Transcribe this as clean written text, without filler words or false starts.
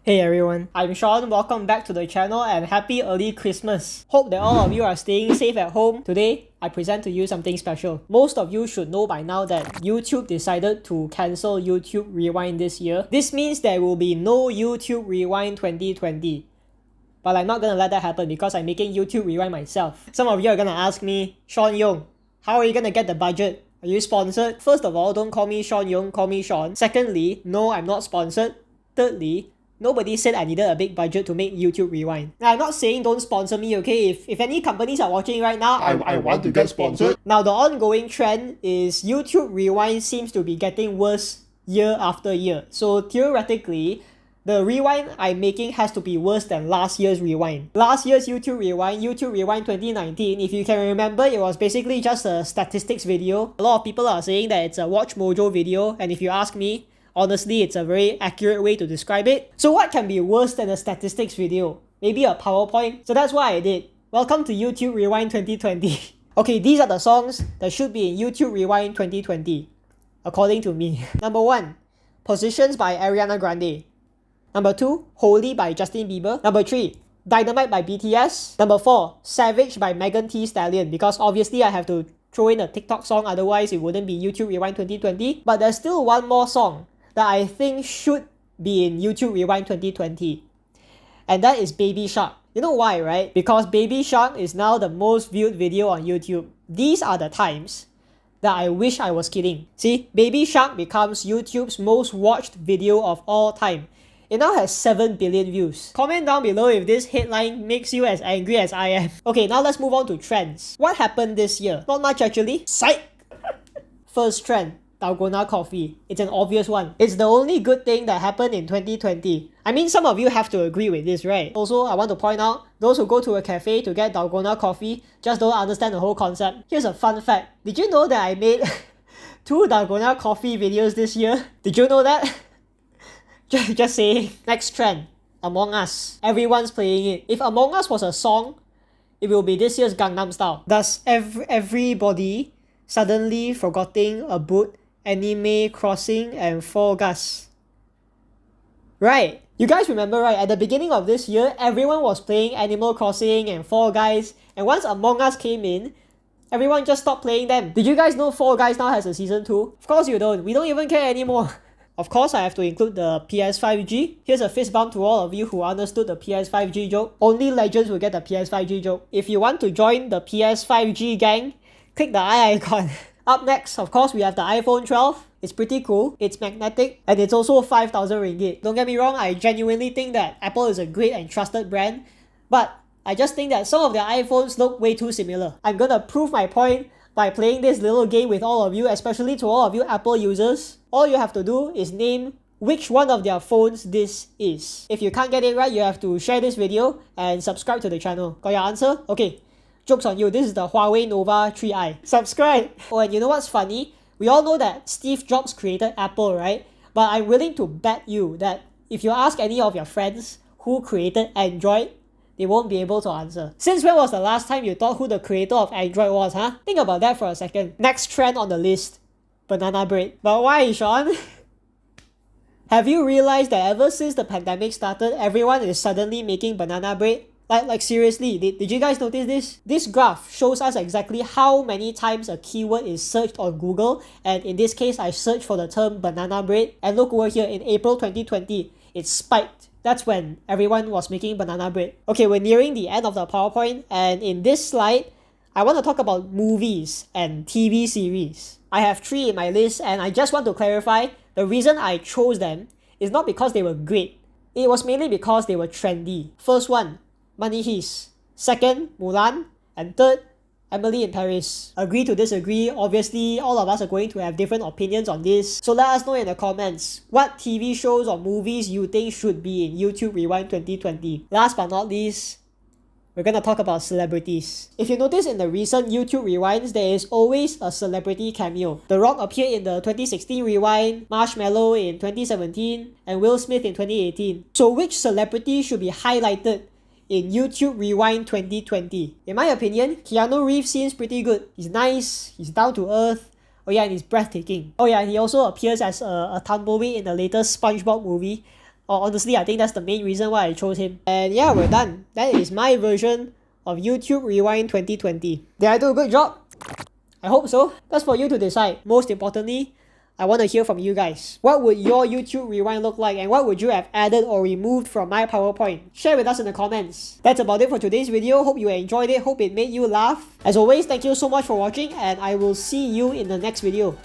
Hey everyone, I'm Shaun, welcome back to the channel and happy early Christmas. Hope that all of you are staying safe at home. Today, I present to you something special. Most of you should know by now that YouTube decided to cancel YouTube Rewind this year. This means there will be no YouTube Rewind 2020. But I'm not gonna let that happen because I'm making YouTube Rewind myself. Some of you are gonna ask me, Shaun Yoong, how are you gonna get the budget? Are you sponsored? First of all, don't call me Shaun Yoong, call me Shaun. Secondly, no, I'm not sponsored. Thirdly, nobody said I needed a big budget to make YouTube Rewind. Now, I'm not saying don't sponsor me, okay? If any companies are watching right now, I want to get sponsored. Now, the ongoing trend is YouTube Rewind seems to be getting worse year after year. So theoretically, the rewind I'm making has to be worse than last year's rewind. Last year's YouTube Rewind 2019, if you can remember, it was basically just a statistics video. A lot of people are saying that it's a Watch Mojo video, and if you ask me, honestly, it's a very accurate way to describe it. So what can be worse than a statistics video? Maybe a PowerPoint? So that's what I did. Welcome to YouTube Rewind 2020. Okay, these are the songs that should be in YouTube Rewind 2020, according to me. Number 1, Positions by Ariana Grande. Number 2, Holy by Justin Bieber. Number 3, Dynamite by BTS. Number 4, Savage by Megan Thee Stallion, because obviously I have to throw in a TikTok song, otherwise it wouldn't be YouTube Rewind 2020. But there's still one more song that I think should be in YouTube Rewind 2020. And that is Baby Shark. You know why, right? Because Baby Shark is now the most viewed video on YouTube. These are the times that I wish I was kidding. See, Baby Shark becomes YouTube's most watched video of all time. It now has 7 billion views. Comment down below if this headline makes you as angry as I am. Okay, now let's move on to trends. What happened this year? Not much actually. Psych! First trend, Taogona Coffee. It's an obvious one. It's the only good thing that happened in 2020. I mean, some of you have to agree with this, right? Also, I want to point out, those who go to a cafe to get Taogona Coffee just don't understand the whole concept. Here's a fun fact. Did you know that I made 2 Taogona Coffee videos this year? Did you know that? Just saying. Next trend, Among Us. Everyone's playing it. If Among Us was a song, it will be this year's Gangnam Style. Does everybody suddenly forgetting about Anime Crossing and Fall Guys? Right. You guys remember, right? At the beginning of this year, everyone was playing Animal Crossing and Fall Guys, and once Among Us came in, everyone just stopped playing them. Did you guys know Fall Guys now has a season 2? Of course you don't. We don't even care anymore. Of course, I have to include the PS5G. Here's a fist bump to all of you who understood the PS5G joke. Only legends will get the PS5G joke. If you want to join the PS5G gang, click the eye icon. Up next, of course, we have the iPhone 12. It's pretty cool, it's magnetic, and it's also 5,000 ringgit. Don't get me wrong, I genuinely think that Apple is a great and trusted brand, but I just think that some of their iPhones look way too similar. I'm gonna prove my point by playing this little game with all of you, especially to all of you Apple users. All you have to do is name which one of their phones this is. If you can't get it right, you have to share this video and subscribe to the channel. Got your answer? Okay, joke's on you, this is the Huawei Nova 3i. Subscribe! Oh, and you know what's funny? We all know that Steve Jobs created Apple, right? But I'm willing to bet you that if you ask any of your friends who created Android, they won't be able to answer. Since when was the last time you thought who the creator of Android was, huh? Think about that for a second. Next trend on the list, banana bread. But why, Shaun? Have you realized that ever since the pandemic started, everyone is suddenly making banana bread? Like seriously, did you guys notice this? This graph shows us exactly how many times a keyword is searched on Google, and in this case, I searched for the term banana bread, and look over here, in April 2020, it spiked. That's when everyone was making banana bread. Okay, we're nearing the end of the PowerPoint, and in this slide, I want to talk about movies and TV series. I have 3 in my list, and I just want to clarify, the reason I chose them is not because they were great. It was mainly because they were trendy. First one, Money Heist. Second, Mulan. And third, Emily in Paris. Agree to disagree. Obviously, all of us are going to have different opinions on this. So let us know in the comments what TV shows or movies you think should be in YouTube Rewind 2020. Last but not least, we're gonna talk about celebrities. If you notice in the recent YouTube Rewinds, there is always a celebrity cameo. The Rock appeared in the 2016 Rewind, Marshmallow in 2017, and Will Smith in 2018. So which celebrity should be highlighted in YouTube Rewind 2020? In my opinion, Keanu Reeves seems pretty good. He's nice, he's down to earth. Oh yeah, and he's breathtaking. Oh yeah, and he also appears as a tumbleweed in the latest SpongeBob movie. Honestly, I think that's the main reason why I chose him. And yeah, we're done. That is my version of YouTube Rewind 2020. Did I do a good job? I hope so. That's for you to decide. Most importantly, I want to hear from you guys. What would your YouTube Rewind look like, and what would you have added or removed from my PowerPoint? Share with us in the comments. That's about it for today's video. Hope you enjoyed it. Hope it made you laugh. As always, thank you so much for watching, and I will see you in the next video.